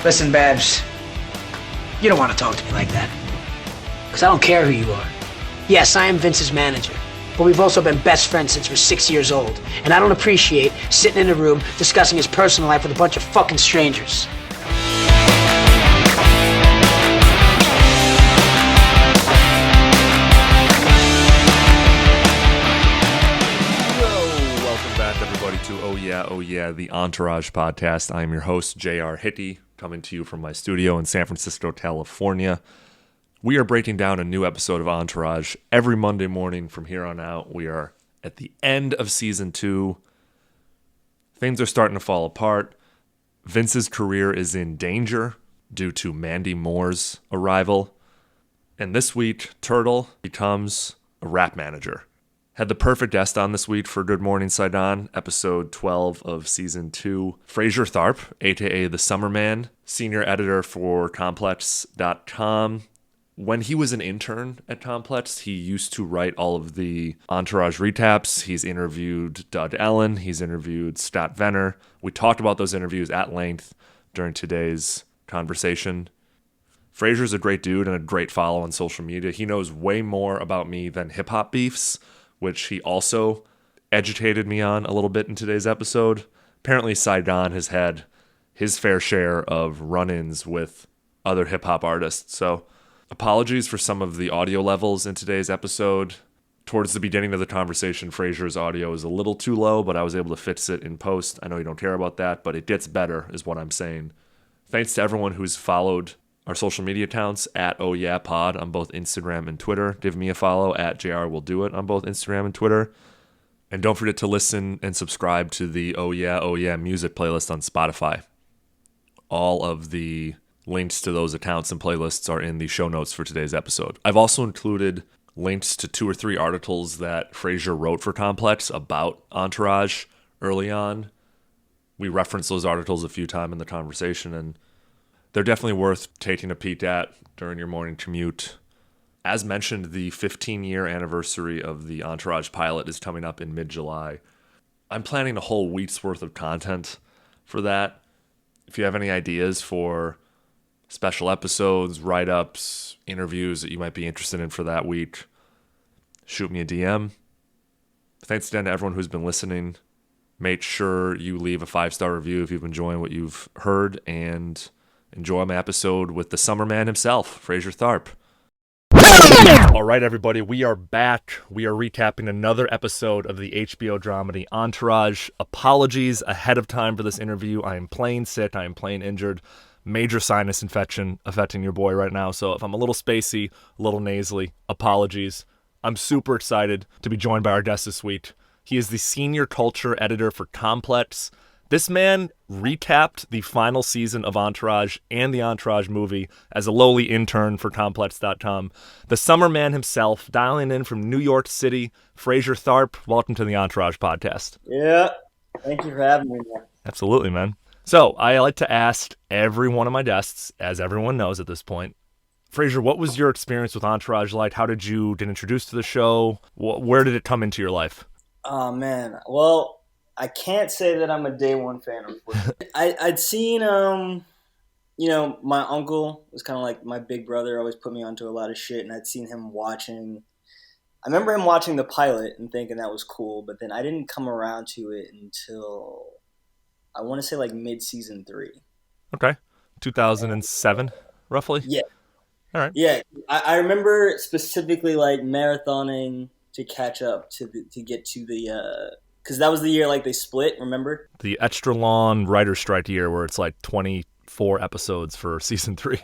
Listen, Babs, you don't want to talk to me like that. Because I don't care who you are. Yes, I am Vince's manager, but we've also been best friends since we're 6 years old. And I don't appreciate sitting in a room discussing his personal life with a bunch of fucking strangers. Oh yeah, the Entourage podcast. I am your host, J.R. Hitty, coming to you from my studio in San Francisco, California. We are breaking down a new episode of Entourage every Monday morning from here on out. We are at the end of season 2. Things are starting to fall apart. Vince's career is in danger due to Mandy Moore's arrival. And this week, Turtle becomes a rap manager. Had the perfect guest on this week for Good Morning Saigon, episode 12 of season 2. Frazier Tharpe, a.k.a. the Summer Man, senior editor for Complex.com. When he was an intern at Complex, he used to write all of the Entourage recaps. He's interviewed Doug Ellen. He's interviewed Scott Venner. We talked about those interviews at length during today's conversation. Frazier's a great dude and a great follow on social media. He knows way more about me than hip-hop beefs, which he also educated me on a little bit in today's episode. Apparently, Saigon has had his fair share of run-ins with other hip-hop artists. So apologies for some of the audio levels in today's episode. Towards the beginning of the conversation, Frazier's audio is a little too low, but I was able to fix it in post. I know you don't care about that, but it gets better is what I'm saying. Thanks to everyone who's followed our social media accounts at Oh Yeah Pod on both Instagram and Twitter. Give me a follow at JR Will Do It on both Instagram and Twitter. And don't forget to listen and subscribe to the Oh Yeah music playlist on Spotify. All of the links to those accounts and playlists are in the show notes for today's episode. I've also included links to 2 or 3 articles that Frazier wrote for Complex about Entourage early on. We referenced those articles a few times in the conversation, and they're definitely worth taking a peek at during your morning commute. As mentioned, the 15-year anniversary of the Entourage pilot is coming up in mid-July. I'm planning a whole week's worth of content for that. If you have any ideas for special episodes, write-ups, interviews that you might be interested in for that week, shoot me a DM. Thanks again to everyone who's been listening. Make sure you leave a 5-star review if you've been enjoying what you've heard, and enjoy my episode with the Summer Man himself, Frazier Tharpe. All right, everybody, we are back. We are recapping another episode of the HBO dramedy Entourage. Apologies ahead of time for this interview. I am plain sick. I am plain injured. Major sinus infection affecting your boy right now. So if I'm a little spacey, a little nasally, apologies. I'm super excited to be joined by our guest this week. He is the senior culture editor for Complex. This man recapped the final season of Entourage and the Entourage movie as a lowly intern for Complex.com. The Summer Man himself, dialing in from New York City, Frazier Tharpe. Welcome to the Entourage podcast. Yeah, thank you for having me, man. Absolutely, man. So I like to ask every one of my guests, as everyone knows at this point, Frazier, what was your experience with Entourage like? How did you get introduced to the show? Where did it come into your life? Oh, man. Well, I can't say that I'm a day one fan, unfortunately. I'd seen, my uncle was kind of like my big brother, always put me onto a lot of shit, and I'd seen him watching. I remember him watching the pilot and thinking that was cool, but then I didn't come around to it until, I want to say, like mid-season 3. Okay. 2007, roughly? Yeah. All right. Yeah. I remember specifically, like, marathoning to catch up to get to the because that was the year like they split, remember? The extra long writer's strike year where it's like 24 episodes for season 3.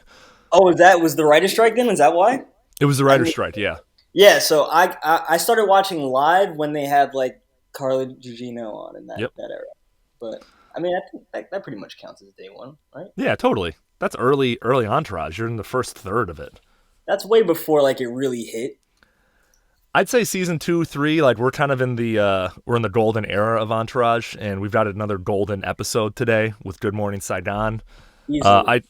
Oh, that was the writer's strike then? Is that why? It was the writer's strike, yeah. Yeah, so I started watching live when they had like Carla Gugino on in that era. But I mean, I think that pretty much counts as day one, right? Yeah, totally. That's early Entourage. You're in the first third of it. That's way before like it really hit. I'd say season 2, 3, like we're kind of in the we're in the golden era of Entourage, and we've got another golden episode today with Good Morning Saigon. I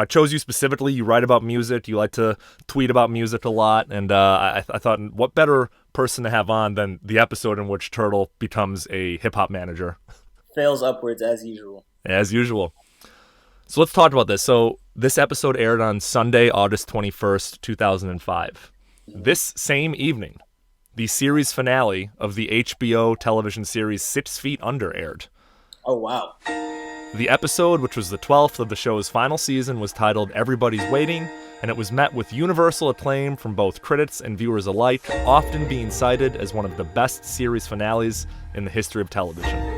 chose you specifically. You write about music. You like to tweet about music a lot, and I thought, what better person to have on than the episode in which Turtle becomes a hip hop manager? Fails upwards as usual. As usual. So let's talk about this. So this episode aired on Sunday, August 21st, 2005. This same evening, the series finale of the HBO television series 6 Feet Under aired. Oh, wow. The episode, which was the 12th of the show's final season, was titled Everybody's Waiting, and it was met with universal acclaim from both critics and viewers alike, often being cited as one of the best series finales in the history of television.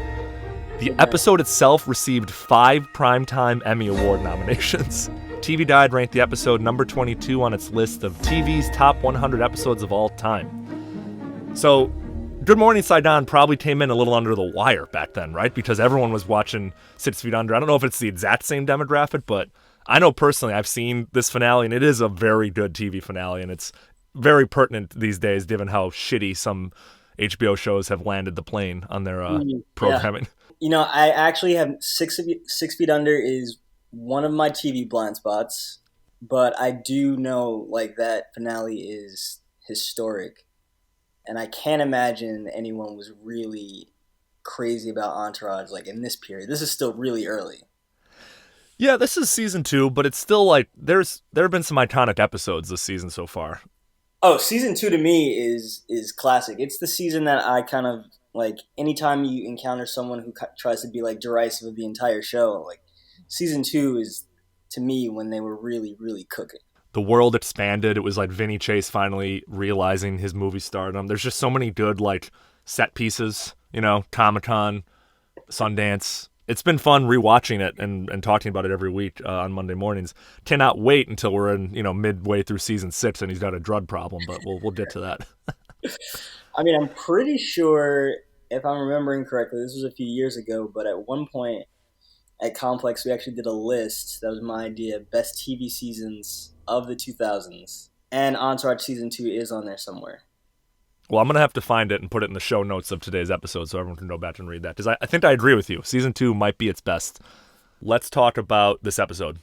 The episode itself received 5 Primetime Emmy Award nominations. TV Guide ranked the episode number 22 on its list of TV's top 100 episodes of all time. So, Good Morning Saigon probably came in a little under the wire back then, right? Because everyone was watching 6 Feet Under. I don't know if it's the exact same demographic, but I know personally I've seen this finale, and it is a very good TV finale, and it's very pertinent these days given how shitty some HBO shows have landed the plane on their programming. Yeah. I actually have 6 Feet Under is one of my TV blind spots, but I do know that finale is historic. And I can't imagine anyone was really crazy about Entourage in this period. This is still really early. Yeah, this is season 2, but it's still there have been some iconic episodes this season so far. Oh, season 2 to me is classic. It's the season that I kind of anytime you encounter someone who tries to be derisive of the entire show, season 2 is to me when they were really, really cooking. The world expanded. It was Vinny Chase finally realizing his movie stardom. There's just so many good set pieces, Comic-Con, Sundance. It's been fun rewatching it and talking about it every week on Monday mornings. Cannot wait until we're in midway through season 6 and he's got a drug problem, but we'll get to that. I mean, I'm pretty sure, if I'm remembering correctly, this was a few years ago, but at one point at Complex we actually did a list. That was my idea, best TV seasons of the 2000s, and Entourage season 2 is on there somewhere. Well, I'm going to have to find it and put it in the show notes of today's episode so everyone can go back and read that, because I think I agree with you. Season 2 might be its best. Let's talk about this episode.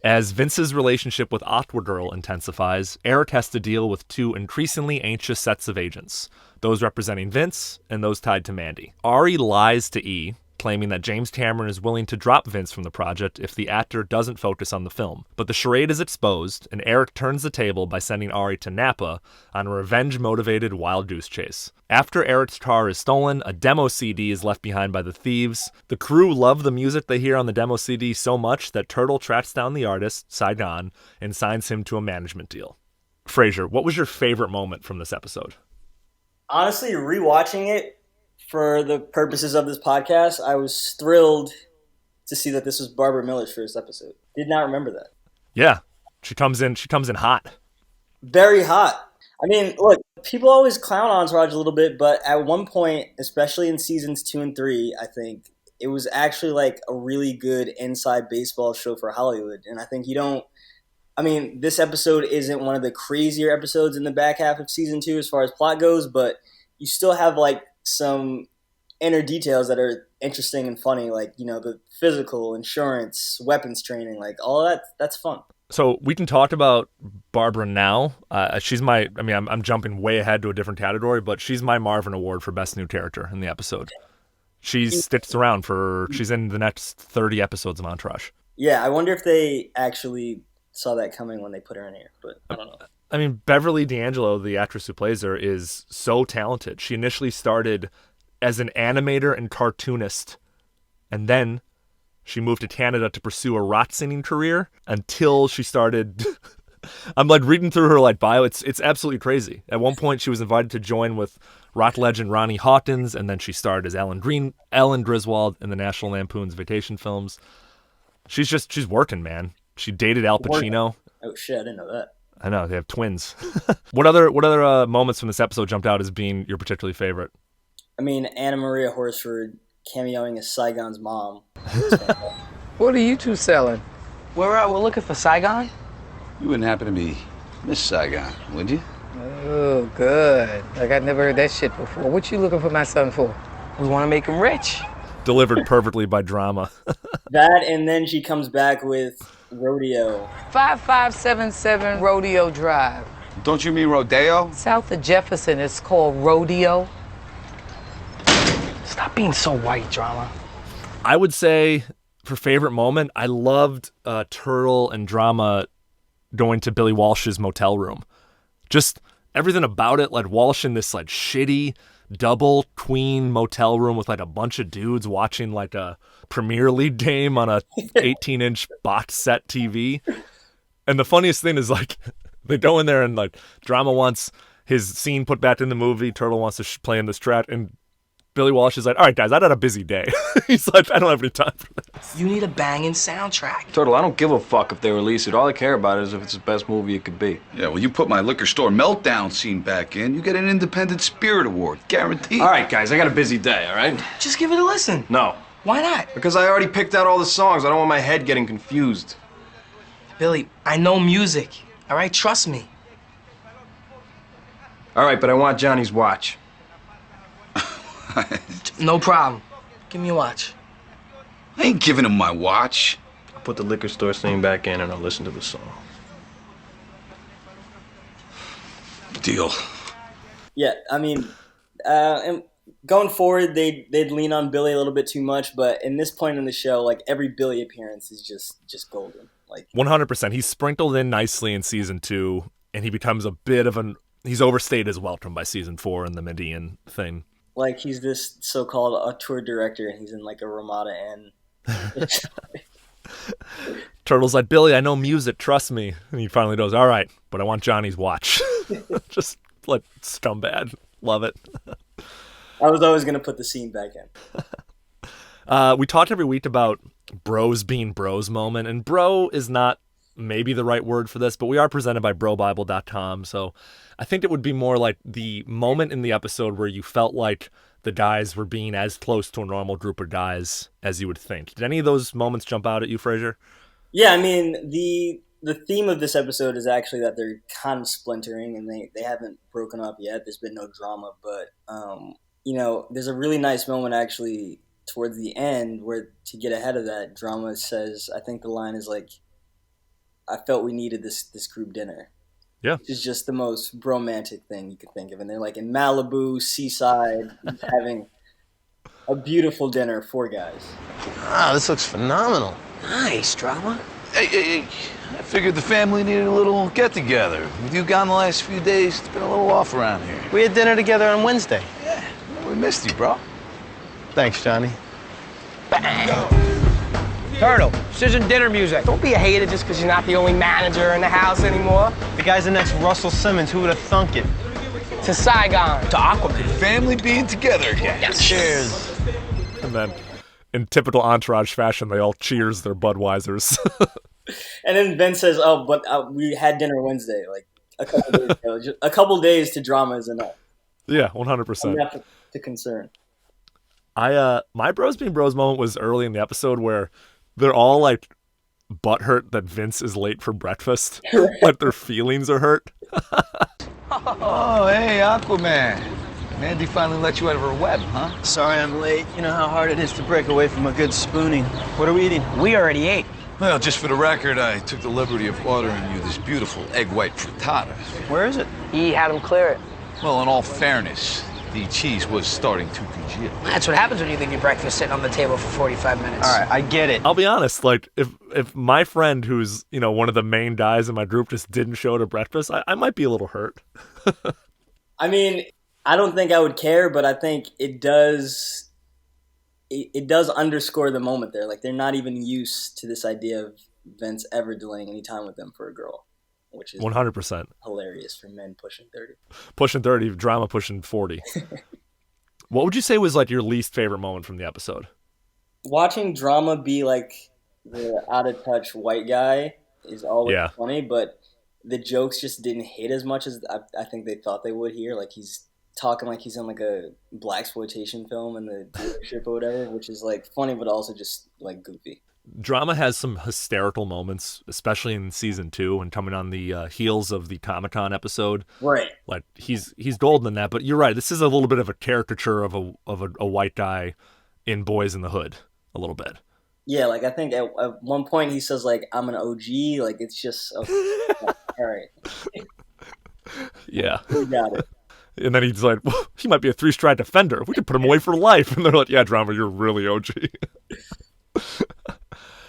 As Vince's relationship with Aquagirl intensifies, Eric has to deal with 2 increasingly anxious sets of agents, those representing Vince and those tied to Mandy. Ari lies to E, claiming that James Cameron is willing to drop Vince from the project if the actor doesn't focus on the film. But the charade is exposed, and Eric turns the table by sending Ari to Napa on a revenge-motivated wild goose chase. After Eric's car is stolen, a demo CD is left behind by the thieves. The crew love the music they hear on the demo CD so much that Turtle tracks down the artist, Saigon, and signs him to a management deal. Frazier, what was your favorite moment from this episode? Honestly, rewatching it, for the purposes of this podcast, I was thrilled to see that this was Barbara Miller's first episode. Did not remember that. Yeah, she comes in hot. Very hot. I mean, look, people always clown Entourage a little bit, but at one point, especially in seasons 2 and 3, I think it was actually a really good inside baseball show for Hollywood. And I think this episode isn't one of the crazier episodes in the back half of season 2 as far as plot goes, but you still have some inner details that are interesting and funny, the physical, insurance, weapons training, all of that's fun. So we can talk about Barbara now. I'm jumping way ahead to a different category, but she's my Marvin Award for Best New Character in the episode. She sticks around she's in the next 30 episodes of Entourage. Yeah, I wonder if they actually saw that coming when they put her in here, but I don't know. I mean, Beverly D'Angelo, the actress who plays her, is so talented. She initially started as an animator and cartoonist, and then she moved to Canada to pursue a rock singing career until she started... I'm reading through her bio. It's absolutely crazy. At one point, she was invited to join with rock legend Ronnie Hawkins, and then she starred as Ellen Griswold in the National Lampoon's Vacation films. She's working, man. She dated Al Pacino. Oh shit, I didn't know that. I know, they have twins. What other moments from this episode jumped out as being your particularly favorite? I mean, Anna Maria Horsford cameoing as Saigon's mom. What are you two selling? We're looking for Saigon. You wouldn't happen to be Miss Saigon, would you? Oh, good. I never heard that shit before. What you looking for my son for? We want to make him rich. Delivered perfectly by drama. That, and then she comes back with Rodeo. 5577 Rodeo Drive. Don't you mean Rodeo? South of Jefferson, it's called Rodeo. Stop being so white, drama. I would say for favorite moment, I loved Turtle and Drama going to Billy Walsh's motel room. Just everything about it, like Walsh in this like shitty double queen motel room with like a bunch of dudes watching like a Premier League game on a 18-inch box set TV. And the funniest thing is like they go in there and like Drama wants his scene put back in the movie. Turtle wants to play in this track, and Billy Walsh is like, all right, guys, I had a busy day. He's like, I don't have any time for this. You need a banging soundtrack. Turtle, I don't give a fuck if they release it. All I care about is if it's the best movie it could be. Yeah, well, you put my liquor store meltdown scene back in, you get an Independent Spirit Award, guaranteed. All right, guys, I got a busy day, all right? Just give it a listen. No. Why not? Because I already picked out all the songs. I don't want my head getting confused. Billy, I know music. All right, trust me. All right, but I want Johnny's watch. No problem. Give me a watch. I ain't giving him my watch. I'll put the liquor store scene back in and I'll listen to the song. Deal. Yeah, I mean, and going forward, they'd lean on Billy a little bit too much, but in this point in the show, like every Billy appearance is just golden. Like 100%. He's sprinkled in nicely in season 2, and he becomes a bit of he's overstayed his welcome by season 4 in the Median thing. Like he's this so-called auteur director, and he's in like a Ramada Inn. Turtle's like, Billy, I know music, trust me. And he finally goes, all right, but I want Johnny's watch. Just like scumbag. Love it. I was always going to put the scene back in. We talked every week about bros being bros moment, and bro is not maybe the right word for this, but we are presented by brobible.com, so I think it would be more like the moment in the episode where you felt like the guys were being as close to a normal group of guys as you would think. Did any of those moments jump out at you, Frazier? Yeah, I mean, the theme of this episode is actually that they're kind of splintering, and they haven't broken up yet. There's been no drama, but there's a really nice moment actually towards the end where, to get ahead of that, Drama says, I think the line is like, I felt we needed this group dinner. Yeah. Which is just the most romantic thing you could think of. And they're like in Malibu, seaside, having a beautiful dinner, 4 guys. Ah, this looks phenomenal. Nice, Drama. Hey, I figured the family needed a little get-together. With you gone the last few days, it's been a little off around here. We had dinner together on Wednesday. Yeah, we missed you, bro. Thanks, Johnny. Turtle, this isn't dinner music. Don't be a hater just because you're not the only manager in the house anymore. The guy's the next Russell Simmons. Who would have thunk it? To Saigon. To Aquaman. Family being together again. Yes. Cheers. And then, in typical Entourage fashion, they all cheers their Budweisers. And then Ben says, oh, but we had dinner Wednesday, like a couple days ago. Just a couple days to Drama is enough. Yeah, 100%. Enough to concern. My bros being bros moment was early in the episode where they're all like butthurt that Vince is late for breakfast. Like their feelings are hurt. Oh, hey, Aquaman. Mandy finally let you out of her web, huh? Sorry I'm late. You know how hard it is to break away from a good spooning. What are we eating? We already ate. Well, just for the record, I took the liberty of ordering you this beautiful egg white frittata. Where is it? He had him clear it. Well, in all fairness, the cheese was starting to congeal. That's what happens when you leave your breakfast sitting on the table for 45 minutes. All right, I get it. I'll be honest, like if my friend who's, one of the main guys in my group just didn't show to breakfast, I might be a little hurt. I mean, I don't think I would care, but I think it does underscore the moment there. Like, they're not even used to this idea of Vince ever delaying any time with them for a girl, which is 100% hilarious for men pushing 30. Pushing 30, Drama pushing 40. What would you say was like your least favorite moment from the episode? Watching Drama be like the out of touch white guy is always funny, but the jokes just didn't hit as much as I think they thought they would here. Like, he's talking like he's in like a blaxploitation film in the dealership or whatever, which is like funny but also just like goofy. Drama has some hysterical moments, especially in season 2 and coming on the heels of the Comic-Con episode. Right. Like he's golden in that, but you're right. This is a little bit of a caricature of a white guy in Boys in the Hood, a little bit. Yeah, like I think at one point he says like, I'm an OG. Like, it's just all right. Yeah. We got it. And then he's like, well, he might be a 3-strike defender. We could put him away for life. And they're like, yeah, Drama, you're really OG.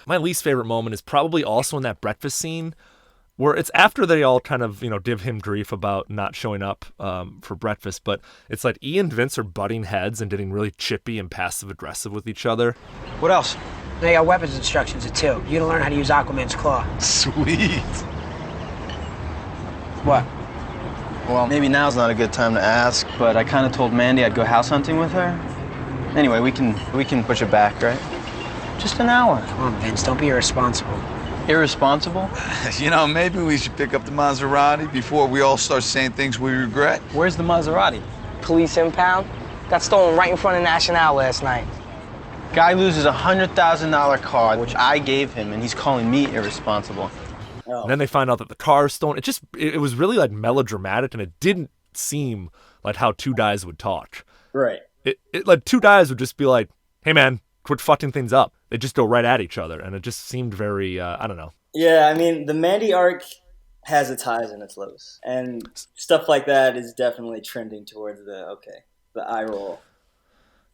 My least favorite moment is probably also in that breakfast scene where it's after they all kind of, give him grief about not showing up for breakfast, but it's like E and Vince are butting heads and getting really chippy and passive-aggressive with each other. What else? They got weapons instructions at 2. You gotta learn how to use Aquaman's claw. Sweet. What? Well, maybe now's not a good time to ask, but I kind of told Mandy I'd go house hunting with her. Anyway, we can push it back, right? Just an hour. Come on, Vince, don't be irresponsible. Irresponsible? Maybe we should pick up the Maserati before we all start saying things we regret. Where's the Maserati? Police impound. Got stolen right in front of National last night. Guy loses a $100,000 car, which I gave him, and he's calling me irresponsible. Oh. And then they find out that the car is stolen. It was really like melodramatic, and it didn't seem like how two guys would talk. Right. It like two guys would just be like, hey man, quit fucking things up. They just go right at each other, and it just seemed very, I don't know. Yeah, I mean, the Mandy arc has its highs and its lows, and stuff like that is definitely trending towards the eye roll.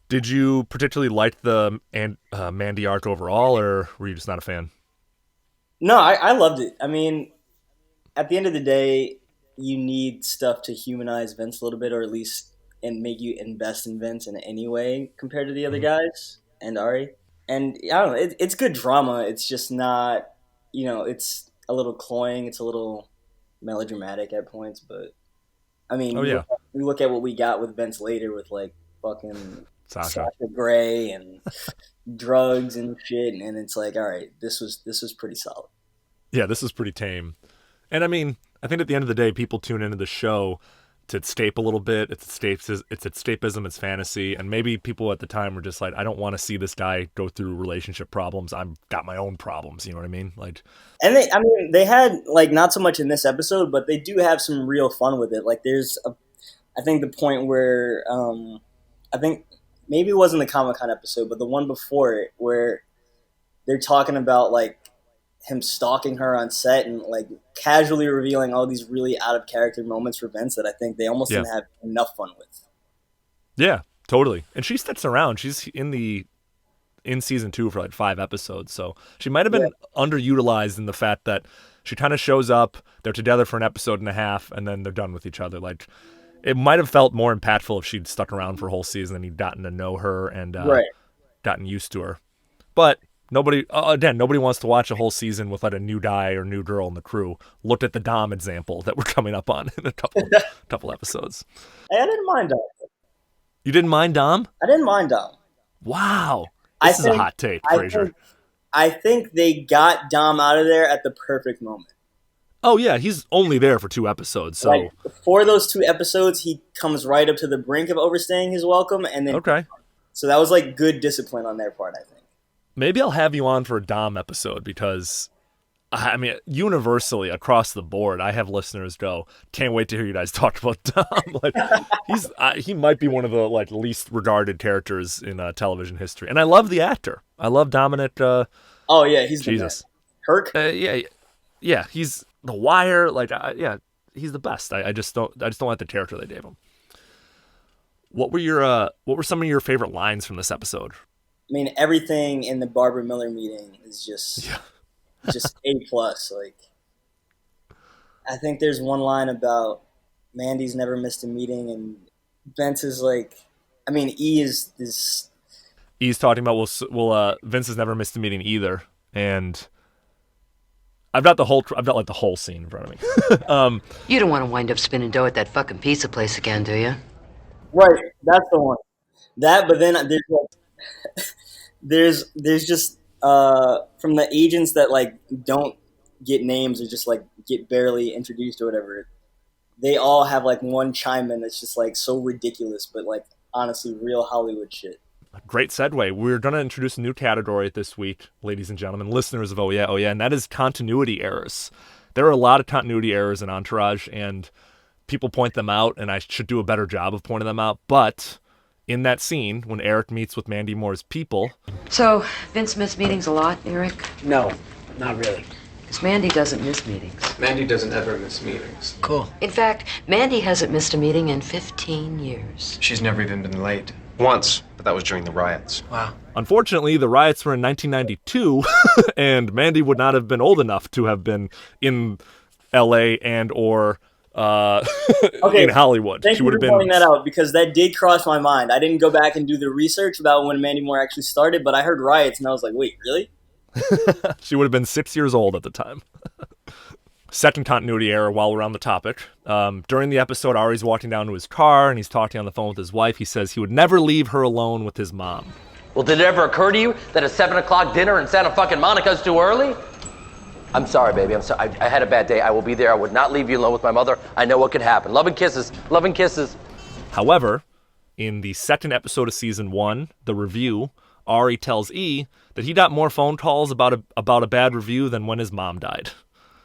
Did you particularly like the Mandy arc overall, or were you just not a fan? No, I loved it. I mean, at the end of the day, you need stuff to humanize Vince a little bit, or at least and make you invest in Vince in any way compared to the other guys and Ari. And I don't know, it's good drama. It's just not, it's a little cloying. It's a little melodramatic at points. But, I mean, we look at what we got with Vince later with, like, fucking Sasha Grey and drugs and shit. And it's like, all right, this was pretty solid. Yeah, this was pretty tame. And, I mean, I think at the end of the day, people tune into the show to escape a little bit. It's escapism, it's fantasy, and maybe people at the time were just like, I don't want to see this guy go through relationship problems. I've got my own problems, you know what I mean? Like, and they had, like, not so much in this episode, but they do have some real fun with it. Like, there's I think the point where I think maybe it wasn't the Comic-Con episode, but the one before it where they're talking about, like, him stalking her on set and, like, casually revealing all these really out of character moments for Vince that I think they almost didn't have enough fun with. Yeah, totally. And she sticks around. She's in season 2 for like 5 episodes, so she might have been underutilized in the fact that she kind of shows up, they're together for an episode and a half, and then they're done with each other. Like, it might have felt more impactful if she'd stuck around for a whole season and he'd gotten to know her and gotten used to her. But nobody wants to watch a whole season with like a new guy or new girl in the crew. Look at the Dom example that we're coming up on in a couple episodes. Hey, I didn't mind Dom. You didn't mind Dom? I didn't mind Dom. Wow. This is a hot take, Frazier. I think they got Dom out of there at the perfect moment. Oh, yeah. He's only there for 2 episodes. So like, for those 2 episodes, he comes right up to the brink of overstaying his welcome. And then, so that was like good discipline on their part, I think. Maybe I'll have you on for a Dom episode because, I mean, universally across the board, I have listeners go, can't wait to hear you guys talk about Dom. Like, he might be one of the like least regarded characters in television history, and I love the actor. I love Dominic. Oh yeah, he's Jesus. Kirk. Yeah, he's The Wire. Like, he's the best. I just don't like the character they gave him. What were some of your favorite lines from this episode? I mean, everything in the Barbara Miller meeting is just A+. Like, I think there's one line about Mandy's never missed a meeting, and Vince is like, I mean, E's talking about Vince has never missed a meeting either, and I've got the whole scene in front of me. You don't want to wind up spinning dough at that fucking pizza place again, do you? Right, that's the one. That, but then there's like. There's just from the agents that like don't get names or just like get barely introduced or whatever, they all have like one chime in that's just like so ridiculous, but like honestly real Hollywood shit. Great segue. We're going to introduce a new category this week, ladies and gentlemen, listeners of Oh Yeah, and that is continuity errors. There are a lot of continuity errors in Entourage, and people point them out, and I should do a better job of pointing them out, but in that scene, when Eric meets with Mandy Moore's people... So, Vince missed meetings a lot, Eric? No, not really. Because Mandy doesn't miss meetings. Mandy doesn't ever miss meetings. Cool. In fact, Mandy hasn't missed a meeting in 15 years. She's never even been late. Once, but that was during the riots. Wow. Unfortunately, the riots were in 1992, and Mandy would not have been old enough to have been in L.A. and or in Hollywood. Thank She you would for have been pointing that out, because that did cross my mind. I didn't go back and do the research about when Mandy Moore actually started, but I heard riots, and I was like, wait, really? She would have been 6 years old at the time. Second continuity error while we're on the topic. During the episode, Ari's walking down to his car, and he's talking on the phone with his wife. He says he would never leave her alone with his mom. Well, did it ever occur to you that a 7 o'clock dinner in Santa fucking Monica's too early? I'm sorry, baby. I'm sorry. I had a bad day. I will be there. I would not leave you alone with my mother. I know what could happen. Love and kisses. Love and kisses. However, in the second episode of season 1, the review, Ari tells E that he got more phone calls about a bad review than when his mom died.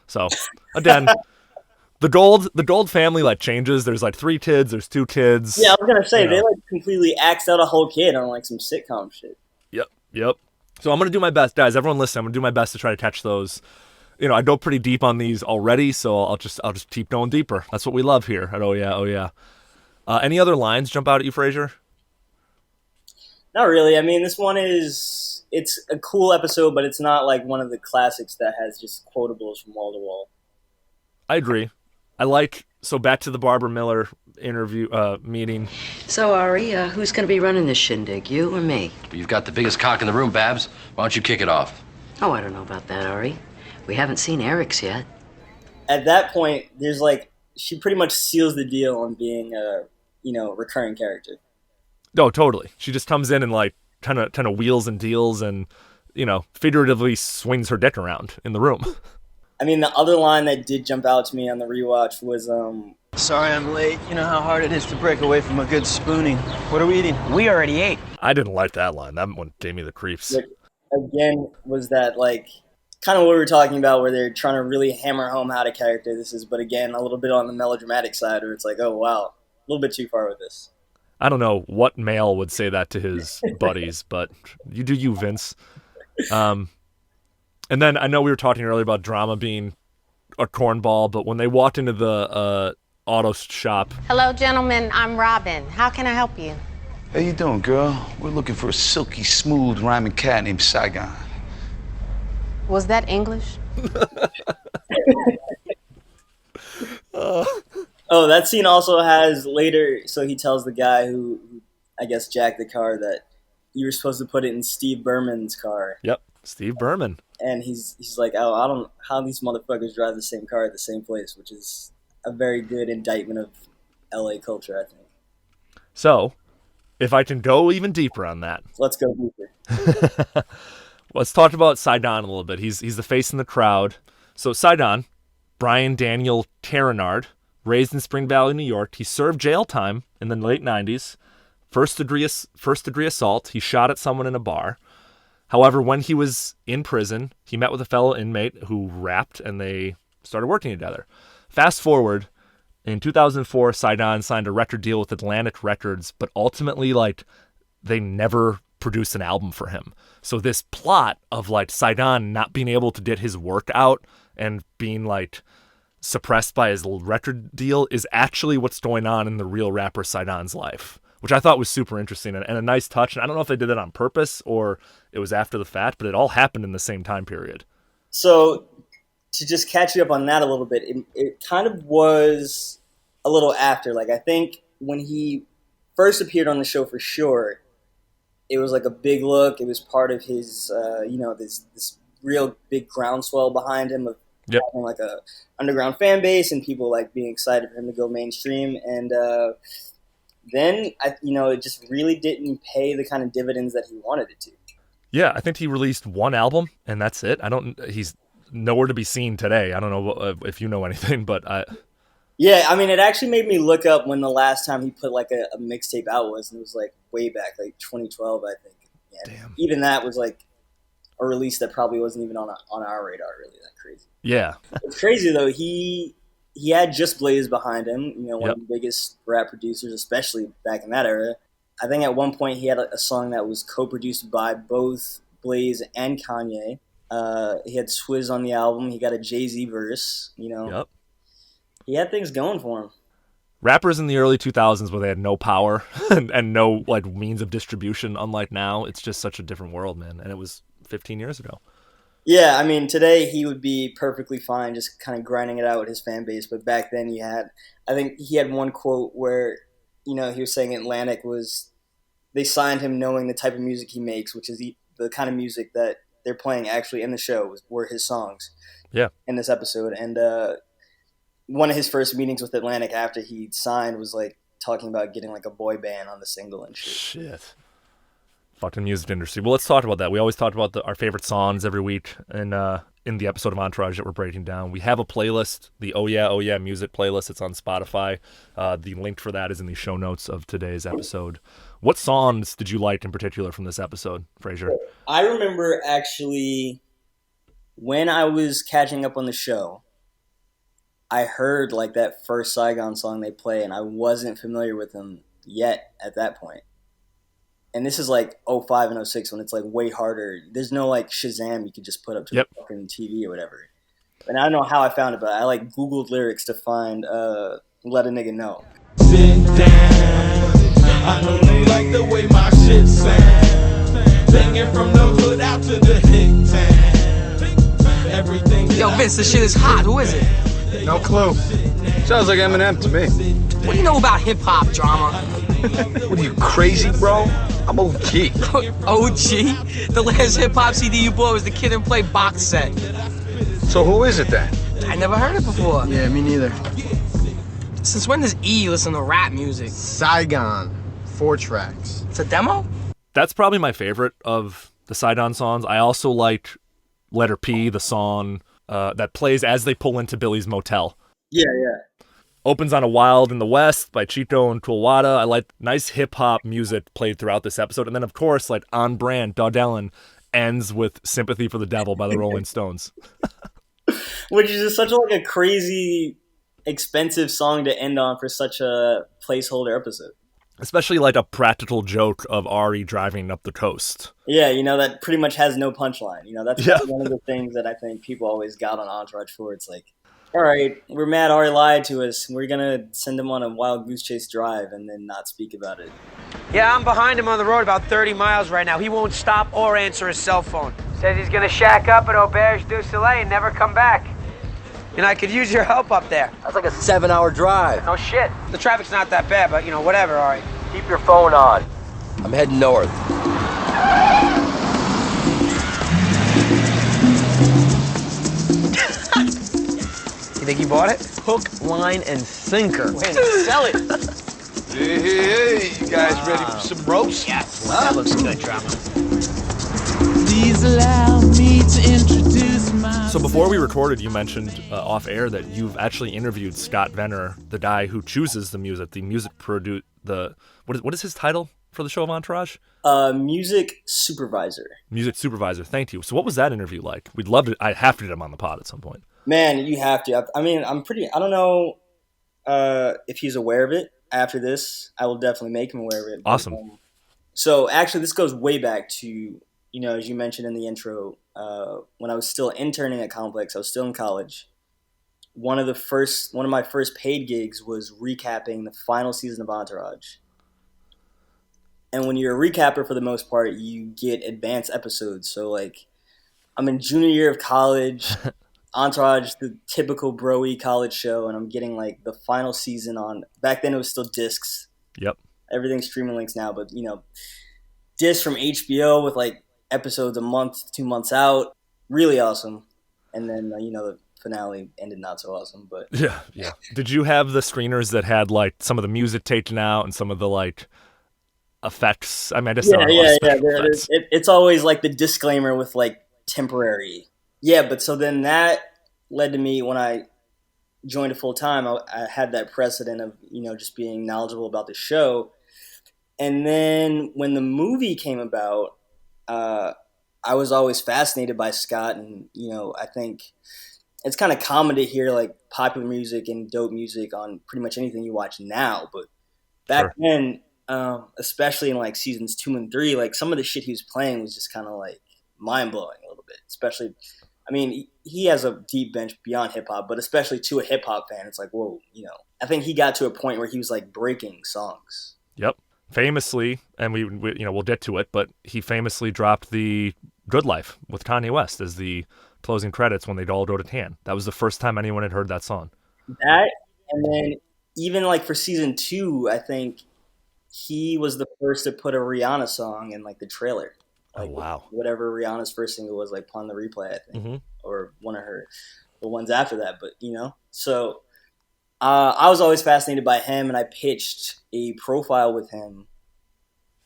So, again, the Gold family like changes. There's like 3 kids. There's 2 kids. Yeah, I was gonna say they like completely axed out a whole kid on like some sitcom shit. Yep. So I'm gonna do my best, guys. Everyone listen. I'm gonna do my best to try to catch those. I go pretty deep on these already, so I'll just keep going deeper. That's what we love here at Oh Yeah. Any other lines jump out at you, Frazier? Not really. I mean, this one it's a cool episode, but it's not like one of the classics that has just quotables from wall to wall. I agree. So back to the Barbara Miller interview meeting. So, Ari, who's going to be running this shindig, you or me? You've got the biggest cock in the room, Babs. Why don't you kick it off? Oh, I don't know about that, Ari. We haven't seen Eric's yet. At that point, there's like she pretty much seals the deal on being a recurring character. Oh, totally. She just comes in and like kind of wheels and deals and figuratively swings her dick around in the room. I mean, the other line that did jump out to me on the rewatch was Sorry I'm late. You know how hard it is to break away from a good spooning. What are we eating? We already ate. I didn't like that line. That one gave me the creeps. Again, was that like kind of what we were talking about, where they're trying to really hammer home how to character this is, but again, a little bit on the melodramatic side, where it's like, oh wow, a little bit too far with this. I don't know what male would say that to his buddies, but you do you, Vince. And then I know we were talking earlier about drama being a cornball, but when they walked into the auto shop. Hello, gentlemen. I'm Robin. How can I help you? How you doing, girl? We're looking for a silky, smooth, rhyming cat named Saigon. Was that English? Oh, that scene also has later, so he tells the guy who I guess jacked the car that you were supposed to put it in Steve Berman's car. Yep, Steve Berman. And he's like, oh, I don't know how these motherfuckers drive the same car at the same place, which is a very good indictment of LA culture, I think. So, if I can go even deeper on that. Let's go deeper. Let's talk about Saigon a little bit. He's the face in the crowd. So Saigon, Brian Daniel Taranard, raised in Spring Valley, New York. He served jail time in the late 90s. First degree assault. He shot at someone in a bar. However, when he was in prison, he met with a fellow inmate who rapped, and they started working together. Fast forward, in 2004, Saigon signed a record deal with Atlantic Records, but ultimately, they never produced an album for him. So this plot of, Saigon not being able to get his work out and being, suppressed by his record deal is actually what's going on in the real rapper Saigon's life, which I thought was super interesting and a nice touch. And I don't know if they did that on purpose or it was after the fact, but it all happened in the same time period. So to just catch you up on that a little bit, it kind of was a little after. I think when he first appeared on the show for sure, it was a big look. It was part of his, this real big groundswell behind him of having a underground fan base and people being excited for him to go mainstream. And then it just really didn't pay the kind of dividends that he wanted it to. Yeah, I think he released one album and that's it. He's nowhere to be seen today. I don't know if you know anything, but yeah, I mean, it actually made me look up when the last time he put a mixtape out was, and it was way back, 2012, I think. And damn. Even that was a release that probably wasn't even on our radar, really that crazy. Yeah. It's crazy though. He had Just Blaze behind him, one of the biggest rap producers, especially back in that era. I think at one point he had a song that was co-produced by both Blaze and Kanye. He had Swizz on the album. He got a Jay-Z verse, He had things going for him. Rappers in the early 2000s where they had no power and no like means of distribution, unlike now, it's just such a different world, man. And it was 15 years ago. Yeah, I mean, today he would be perfectly fine just kind of grinding it out with his fan base. But back then I think he had one quote where, he was saying Atlantic they signed him knowing the type of music he makes, which is the kind of music that they're playing actually in the show were his songs. Yeah. In this episode. And one of his first meetings with Atlantic after he signed was like talking about getting like a boy band on the single and shit. Shit. Fucking music industry. Well, let's talk about that. We always talk about our favorite songs every week in the episode of Entourage that we're breaking down. We have a playlist, the Oh Yeah music playlist. It's on Spotify. The link for that is in the show notes of today's episode. What songs did you like in particular from this episode, Frazier? I remember actually when I was catching up on the show, I heard like that first Saigon song they play, and I wasn't familiar with them yet at that point. And this is like 05 and 06 when it's like way harder. There's no like Shazam you could just put up to the fucking TV or whatever. And I don't know how I found it, but I like Googled lyrics to find Let a Nigga Know. Sit down. I know you like the way my shit sound. Banging from the hood out to the hick town. Everything. Yo, Vince, this shit is hot. Who is it? No clue. Sounds like Eminem to me. What do you know about hip-hop drama? What are you, crazy, bro? I'm OG. OG? The last hip-hop CD you bought was the Kid and Play box set. So who is it then? I never heard it before. Yeah, me neither. Since when does E listen to rap music? Saigon, 4 tracks. It's a demo? That's probably my favorite of the Saigon songs. I also liked Letter P, the song that plays as they pull into Billy's motel. Yeah. Opens on a Wild in the West by Chito and Tulwada. I like nice hip-hop music played throughout this episode. And then, of course, like on brand, Dog Ellen ends with Sympathy for the Devil by the Rolling Stones. Which is just such a crazy, expensive song to end on for such a placeholder episode. Especially like a practical joke of Ari driving up the coast. Yeah, that pretty much has no punchline. That's one of the things that I think people always got on Entourage for. It's like, all right, we're mad Ari lied to us. We're going to send him on a wild goose chase drive and then not speak about it. Yeah, I'm behind him on the road about 30 miles right now. He won't stop or answer his cell phone. Says he's gonna shack up at Auberge du Soleil and never come back. And I could use your help up there. That's like a 7-hour drive. No shit. The traffic's not that bad, but whatever, all right. Keep your phone on. I'm heading north. You think he bought it? Hook, line, and sinker. Way to sell it. Hey, you guys ready for some roast? Yes. That looks good, drama. Please allow me to introduce myself. So before we recorded, you mentioned off air that you've actually interviewed Scott Venner, the guy who chooses the music what is his title for the show of Entourage? Music supervisor. Music supervisor. Thank you. So what was that interview like? We'd love to. I have to get him on the pod at some point. Man, you have to. I mean, I don't know if he's aware of it. After this, I will definitely make him aware of it. Awesome. So actually, this goes way back to, as you mentioned in the intro, when I was still interning at Complex, I was still in college. One of my first paid gigs was recapping the final season of Entourage. And when you're a recapper, for the most part, you get advanced episodes. So, like, I'm in junior year of college, Entourage, the typical bro-y college show, and I'm getting, like, the final season on. Back then, it was still discs. Yep. Everything's streaming links now, but, discs from HBO with, like, episodes a month, 2 months out. Really awesome. And then, the finale ended not so awesome, but. Yeah. Did you have the screeners that had, like, some of the music taken out and some of the, like, effects? I mean, I just it's always like the disclaimer with like temporary. Yeah, but so then that led to me when I joined it full time. I had that precedent of just being knowledgeable about the show, and then when the movie came about, I was always fascinated by Scott, and I think it's kind of common to hear like popular music and dope music on pretty much anything you watch now, but back then. Especially in like seasons 2 and 3, like some of the shit he was playing was just kind of like mind blowing a little bit. Especially, I mean, he has a deep bench beyond hip hop, but especially to a hip hop fan, it's like, whoa, I think he got to a point where he was like breaking songs. Yep. Famously, and we we'll get to it, but he famously dropped the Good Life with Kanye West as the closing credits when they'd all go to tan. That was the first time anyone had heard that song. That, and then even like for season 2, I think he was the first to put a Rihanna song in like the trailer. Like, oh wow! Whatever Rihanna's first single was, like Pon the Replay, I think, or one of the ones after that. But so I was always fascinated by him, and I pitched a profile with him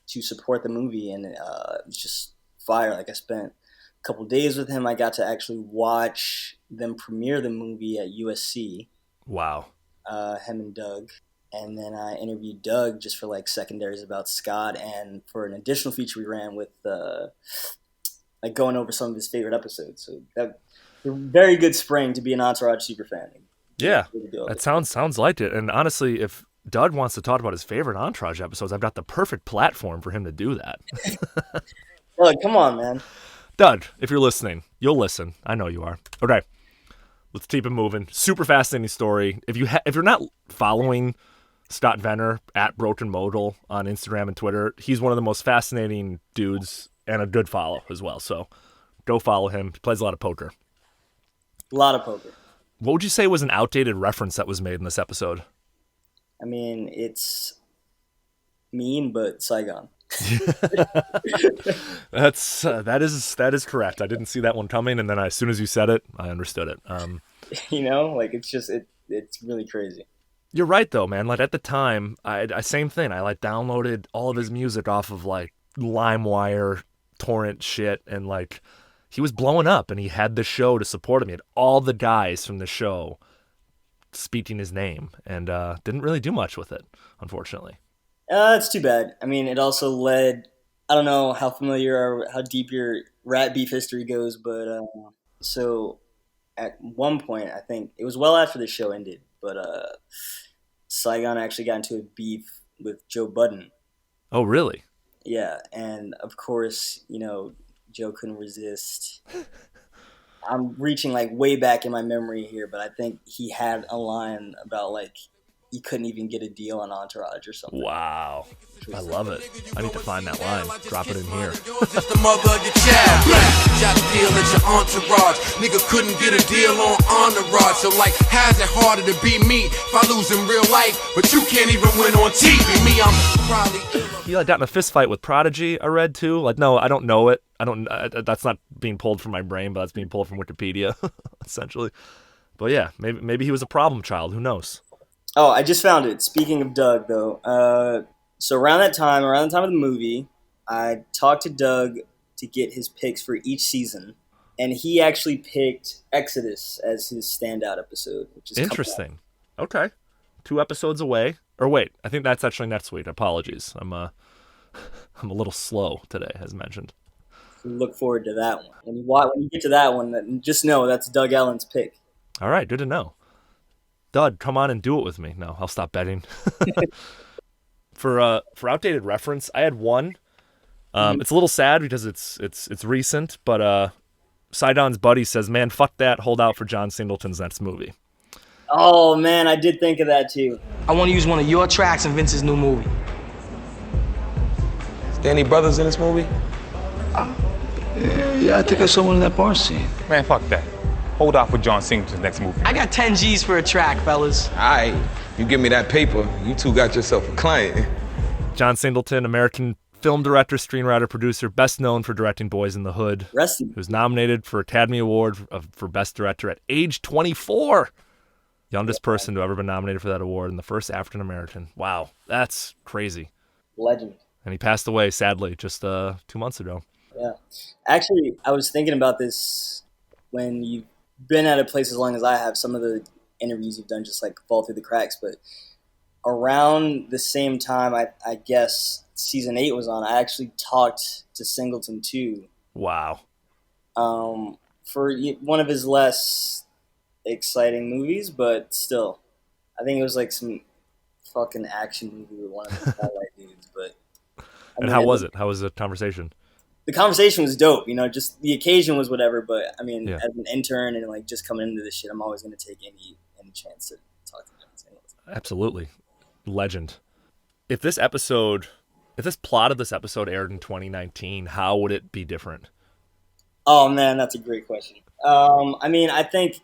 to support the movie, and it was just fire. Like I spent a couple days with him. I got to actually watch them premiere the movie at USC. Wow. Him and Doug. And then I interviewed Doug just for like secondaries about Scott, and for an additional feature we ran with like going over some of his favorite episodes. So that a very good spring to be an Entourage super fan. Yeah, that sounds like it. And honestly, if Doug wants to talk about his favorite Entourage episodes, I've got the perfect platform for him to do that. Doug, come on, man. Doug, if you're listening, you'll listen. I know you are. Okay, let's keep it moving. Super fascinating story. If you're not following Scott Venner at Broken Modal on Instagram and Twitter, he's one of the most fascinating dudes and a good follow as well. So go follow him. He plays a lot of poker. A lot of poker. What would you say was an outdated reference that was made in this episode? I mean, it's mean, but Saigon. that is correct. I didn't see that one coming, and then as soon as you said it, I understood it. Like it's just it's really crazy. You're right though, man. Like at the time, I same thing. I like downloaded all of his music off of like LimeWire torrent shit, and like he was blowing up, and he had the show to support him. He had all the guys from the show speaking his name, and didn't really do much with it, unfortunately. It's too bad. I mean, it also led. I don't know how familiar or how deep your rat beef history goes, but so at one point, I think it was well after the show ended, but Saigon actually got into a beef with Joe Budden. Oh, really? Yeah, and of course, Joe couldn't resist. I'm reaching like way back in my memory here, but I think he had a line about like he couldn't even get a deal on Entourage or something. Wow. I love it. I need to find that line. Drop it in here. Just the mother of your child. Got a deal at your Entourage. Nigga couldn't get a deal on Entourage. So like, how's it harder to be me if I lose in real life, but you can't even win on TV? Me, I'm probably... He got in a fist fight with Prodigy, I read too. Like, no, I don't know it. That's not being pulled from my brain, but that's being pulled from Wikipedia, essentially. But yeah, maybe he was a problem child. Who knows? Oh, I just found it. Speaking of Doug, though, so around the time of the movie, I talked to Doug to get his picks for each season, and he actually picked Exodus as his standout episode, which is interesting. Okay, 2 episodes away. Or wait, I think that's actually next week. Apologies, I'm a little slow today, as mentioned. Look forward to that one. When you get to that one, just know that's Doug Allen's pick. All right, good to know. Doug, come on and do it with me. No, I'll stop betting. For outdated reference, I had one. It's a little sad because it's recent, but Sidon's buddy says, "Man, fuck that. Hold out for John Singleton's next movie." Oh man, I did think of that too. I want to use one of your tracks in Vince's new movie. Is there any brothers in this movie? Yeah, I think I saw one in that bar scene. Man, fuck that. Hold out for John Singleton's next movie. I got 10 G's for a track, fellas. All right, you give me that paper, you two got yourself a client. John Singleton, American film director, screenwriter, producer, best known for directing Boys in the Hood. He was nominated for Academy Award for Best Director at age 24. Youngest person to ever been nominated for that award and the first African American. Wow, that's crazy. Legend. And he passed away, sadly, just 2 months ago. Yeah. Actually, I was thinking about this when you've been at a place as long as I have. Some of the interviews you've done just like fall through the cracks, but around the same time, I guess season 8 was on, I actually talked to Singleton too. Wow. For one of his less exciting movies, but still, I think it was like some fucking action movie with one of the highlight dudes. But and how was it? How was the conversation? the conversation was dope. Just the occasion was whatever. But I mean, Yeah. as an intern and like just coming into this shit, I'm always going to take any chance to talk to them. Absolutely. Legend. If this plot of this episode aired in 2019, how would it be different? Oh man, that's a great question. I mean, I think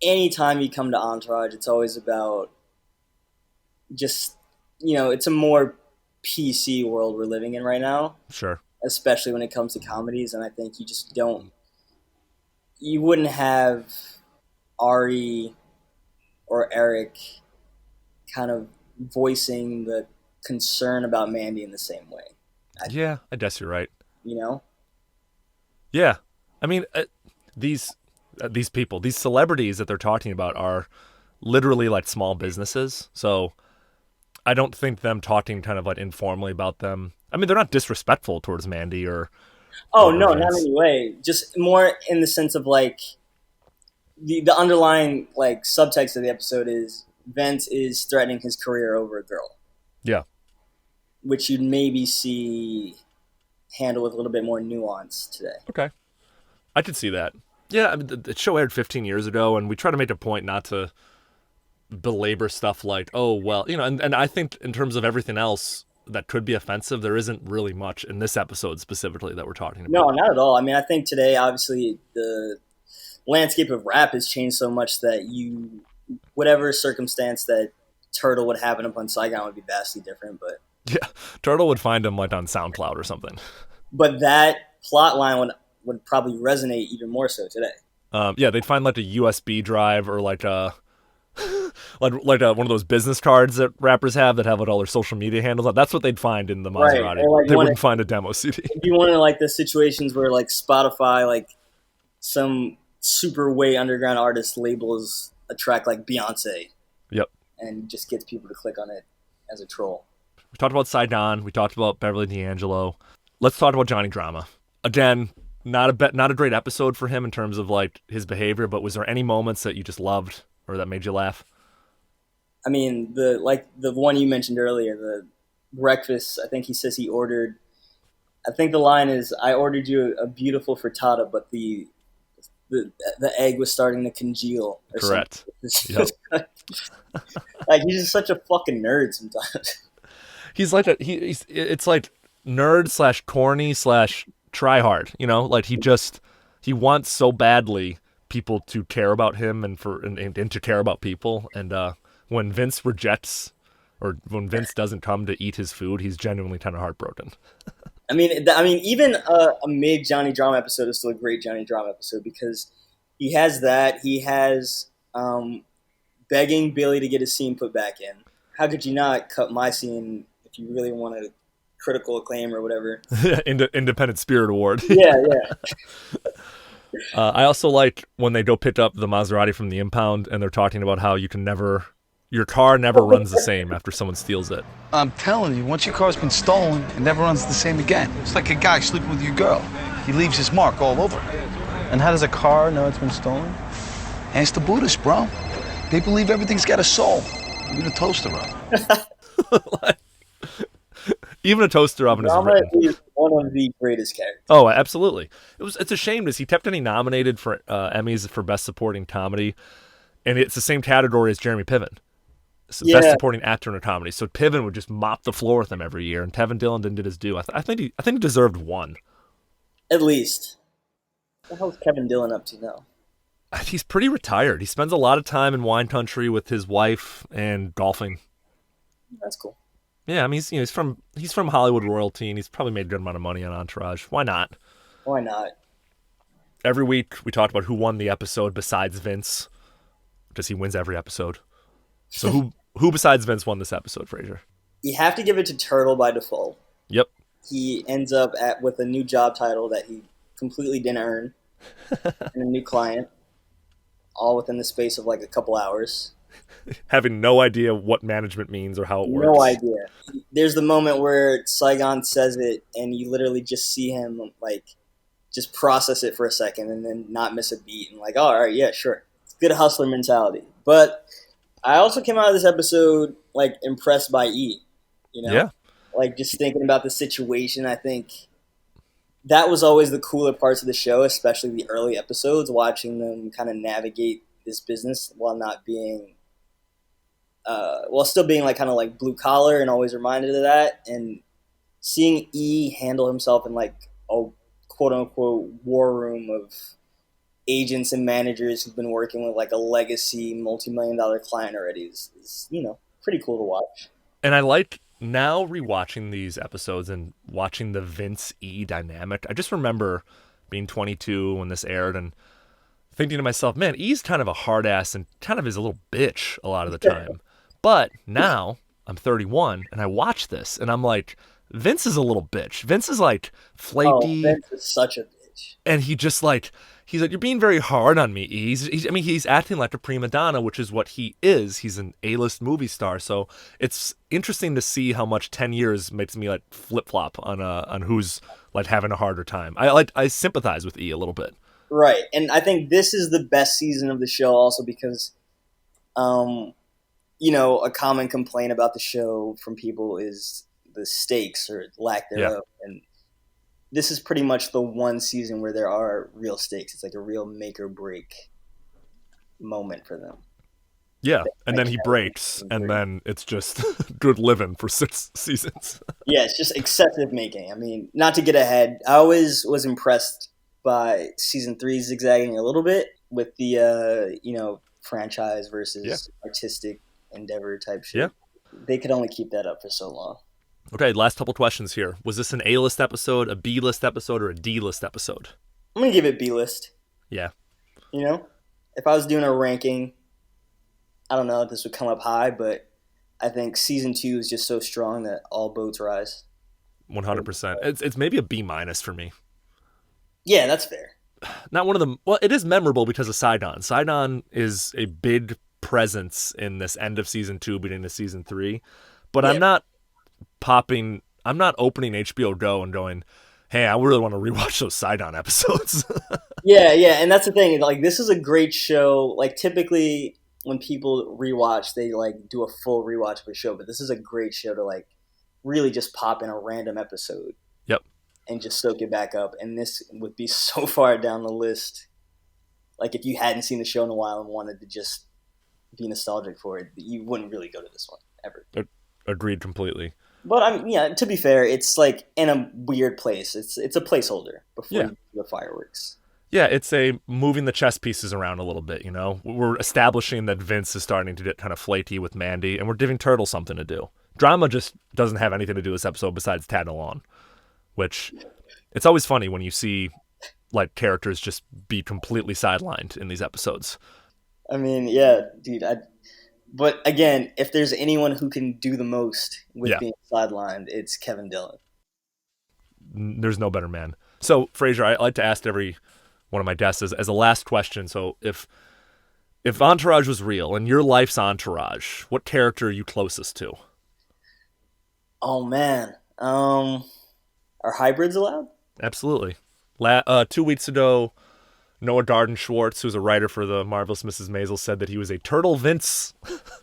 anytime you come to Entourage, it's always about just, it's a more PC world we're living in right now. Sure. Especially when it comes to comedies. And I think you wouldn't have Ari or Eric kind of voicing the concern about Mandy in the same way. I guess you're right. Yeah. I mean, these people, these celebrities that they're talking about are literally like small businesses. So I don't think them talking kind of like informally about them. I mean, they're not disrespectful towards Mandy or. Oh, no, not in any way. Just more in the sense of like the underlying like subtext of the episode is Vince is threatening his career over a girl. Yeah. Which you'd maybe see handled with a little bit more nuance today. Okay. I could see that. Yeah, I mean, the show aired 15 years ago, and we try to make a point not to belabor stuff like, oh, well, and I think in terms of everything else that could be offensive, there isn't really much in this episode specifically that we're talking about. No, not at all. I mean, I think today, obviously, the landscape of rap has changed so much that whatever circumstance that Turtle would happen upon Saigon would be vastly different, but... Yeah, Turtle would find him like on SoundCloud or something. But that plot line would probably resonate even more so today. Yeah, they'd find like a USB drive or like a one of those business cards that rappers have that have like all their social media handles on. That's what they'd find in the Maserati. Right. Like they wouldn't find a demo CD. It'd be one of like the situations where like Spotify, like some super way underground artist labels a track like Beyonce. Yep. And just gets people to click on it as a troll. We talked about Saigon. We talked about Beverly D'Angelo. Let's talk about Johnny Drama. Again, not a great episode for him in terms of like his behavior, but was there any moments that you just loved or that made you laugh? I mean, the one you mentioned earlier, the breakfast, I think he says he ordered, I think the line is, I ordered you a beautiful frittata, but the egg was starting to congeal. Or correct. Yep. Like, he's just such a fucking nerd sometimes. He's like it's like nerd / corny / try hard, like he wants so badly people to care about him and to care about people. And when Vince rejects or when Vince doesn't come to eat his food, he's genuinely kind of heartbroken. I mean, even a mid Johnny Drama episode is still a great Johnny Drama episode because he has that. He has begging Billy to get his scene put back in. How could you not cut my scene if you really want a critical acclaim or whatever? Independent Spirit Award. Yeah. I also like when they go pick up the Maserati from the impound and they're talking about how your car never runs the same after someone steals it. I'm telling you, once your car's been stolen, it never runs the same again. It's like a guy sleeping with your girl. He leaves his mark all over it. And how does a car know it's been stolen? Ask the Buddhists, bro. They believe everything's got a soul. Even a toaster oven. Even a toaster oven is Drama written. is one of the greatest characters. Oh, absolutely. It's a shame because he kept getting nominated for Emmys for Best Supporting Comedy, and it's the same category as Jeremy Piven. So Best Supporting Actor in a Comedy. So Piven would just mop the floor with him every year, and Tevin Dillon didn't get his due. I think he deserved one. At least. What the hell's Kevin Dillon up to now? He's pretty retired. He spends a lot of time in wine country with his wife and golfing. That's cool. Yeah, I mean, he's from Hollywood royalty, and he's probably made a good amount of money on Entourage. Why not? Why not? Every week we talked about who won the episode besides Vince, because he wins every episode. So who besides Vince won this episode, Frazier? You have to give it to Turtle by default. Yep. He ends up with a new job title that he completely didn't earn, and a new client, all within the space of like a couple hours. Having no idea what management means or how it works. No idea. There's the moment where Saigon says it, and you literally just see him like just process it for a second, and then not miss a beat, and like, oh, all right, yeah, sure, it's good hustler mentality. But I also came out of this episode like impressed by E. Yeah. Like just thinking about the situation, I think that was always the cooler parts of the show, especially the early episodes, watching them kind of navigate this business while not being, while still being like kind of like blue collar and always reminded of that. And seeing E handle himself in like a quote unquote war room of agents and managers who've been working with like a legacy multi-million-dollar client already is pretty cool to watch. And I like now rewatching these episodes and watching the Vince E dynamic. I just remember being 22 when this aired and thinking to myself, man, E's kind of a hard ass and kind of is a little bitch a lot of the time. But now I'm 31 and I watch this and I'm like, Vince is a little bitch. Vince is like flaky. Oh, Vince is such a bitch. And he's like, you're being very hard on me, E. He's acting like a prima donna, which is what he is. He's an A-list movie star. So it's interesting to see how much 10 years makes me like flip-flop on who's like having a harder time. I sympathize with E a little bit. Right. And I think this is the best season of the show also because, a common complaint about the show from people is the stakes or lack thereof. Yeah. And this is pretty much the one season where there are real stakes. It's like a real make or break moment for them. Yeah, and then he breaks, and then it's just good living for 6 seasons. Yeah, it's just excessive making. I mean, not to get ahead, I always was impressed by season 3 zigzagging a little bit with the, franchise versus artistic endeavor type shit. Yeah. They could only keep that up for so long. Okay, last couple questions here. Was this an A-list episode, a B-list episode, or a D-list episode? I'm going to give it B-list. Yeah. If I was doing a ranking, I don't know if this would come up high, but I think season 2 is just so strong that all boats rise. 100%. It's maybe a B- for me. Yeah, that's fair. Not one of them. Well, it is memorable because of Saigon. Saigon is a big presence in this end of season 2, beginning of season 3. But yeah. I'm not opening HBO Go and going, hey, I really want to rewatch those Saigon episodes. Yeah, and that's the thing. Like, this is a great show. Like, typically when people rewatch, they like do a full rewatch of a show, but this is a great show to like really just pop in a random episode. Yep. And just soak it back up. And this would be so far down the list. Like, if you hadn't seen the show in a while and wanted to just be nostalgic for it, you wouldn't really go to this one ever. Agreed completely. But to be fair, it's like in a weird place. It's a placeholder before you do the fireworks. Yeah, it's a moving the chess pieces around a little bit, We're establishing that Vince is starting to get kind of flaky with Mandy, and we're giving Turtle something to do. Drama just doesn't have anything to do with this episode besides tag along, which it's always funny when you see like characters just be completely sidelined in these episodes. I mean, yeah, dude, but again, if there's anyone who can do the most with being sidelined, it's Kevin Dillon. There's no better man. So, Frazier, I like to ask every one of my guests as a last question. So, if Entourage was real and your life's Entourage, what character are you closest to? Oh man, are hybrids allowed? Absolutely. 2 weeks ago, Noah Darden Schwartz, who's a writer for the Marvelous Mrs. Maisel, said that he was a Turtle Vince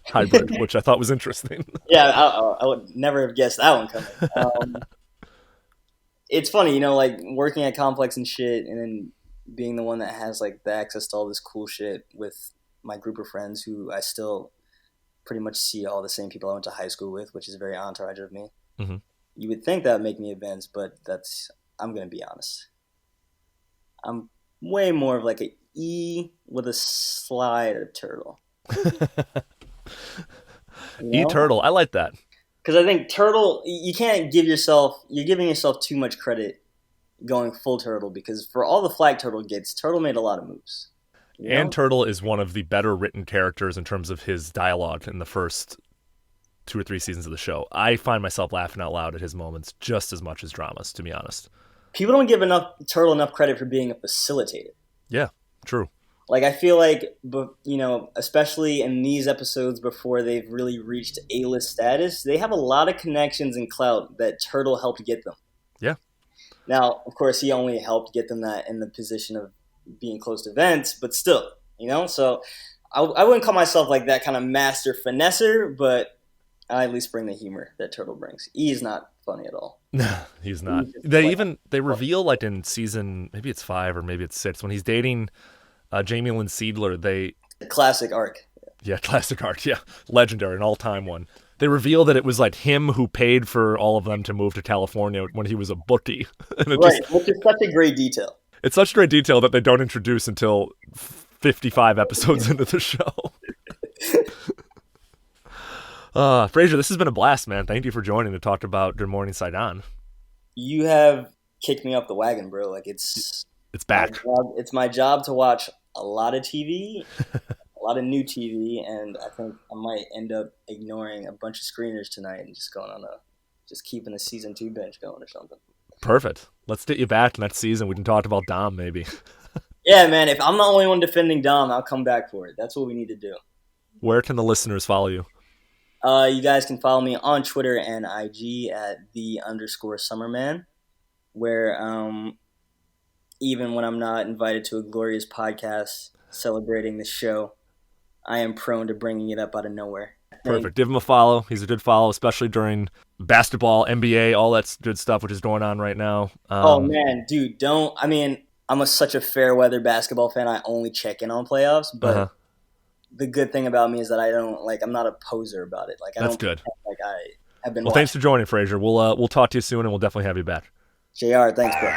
hybrid, which I thought was interesting. Yeah, I would never have guessed that one coming. It's funny, like working at Complex and shit, and then being the one that has like the access to all this cool shit with my group of friends who I still pretty much see all the same people I went to high school with, which is very Entourage of me. Mm-hmm. You would think that would make me a Vince, but I'm going to be honest. I'm way more of like an E with a slide of Turtle. E-Turtle, I like that. Because I think Turtle, you're giving yourself too much credit going full Turtle, because for all the flag Turtle gets, Turtle made a lot of moves. And Turtle is one of the better written characters in terms of his dialogue in the first 2 or 3 seasons of the show. I find myself laughing out loud at his moments just as much as dramas, to be honest. People don't give Turtle enough credit for being a facilitator. Yeah, true. Like, I feel like, especially in these episodes before they've really reached A-list status, they have a lot of connections and clout that Turtle helped get them. Yeah. Now, of course, he only helped get them that in the position of being close to Vince, but still, So I wouldn't call myself like that kind of master finesser, but I at least bring the humor that Turtle brings. E is not funny at all. He's not. They reveal like in season, maybe it's 5 or maybe it's 6, when he's dating Jamie Lynn Seidler. Classic arc. Yeah, classic arc. Yeah, legendary, an all-time one. They reveal that it was like him who paid for all of them to move to California when he was a bookie. Which is such a great detail. It's such great detail that they don't introduce until 55 episodes into the show. Frazier, this has been a blast, man. Thank you for joining to talk about Good Morning Saigon. You have kicked me off the wagon, bro. Like it's back. It's my job to watch a lot of TV, a lot of new TV, and I think I might end up ignoring a bunch of screeners tonight and just keeping the season 2 bench going or something. Perfect. Let's get you back next season. We can talk about Dom maybe. Yeah, man. If I'm the only one defending Dom, I'll come back for it. That's what we need to do. Where can the listeners follow you? You guys can follow me on Twitter and IG at @the_Summerman, where even when I'm not invited to a glorious podcast celebrating the show, I am prone to bringing it up out of nowhere. Perfect. Give him a follow. He's a good follow, especially during basketball, NBA, all that good stuff, which is going on right now. Oh, man, dude, I'm such a fair weather basketball fan. I only check in on playoffs, but the good thing about me is that I'm not a poser about it. That's good. I have been. Well, thanks for joining, Frazier. We'll talk to you soon, and we'll definitely have you back. JR, thanks, bro.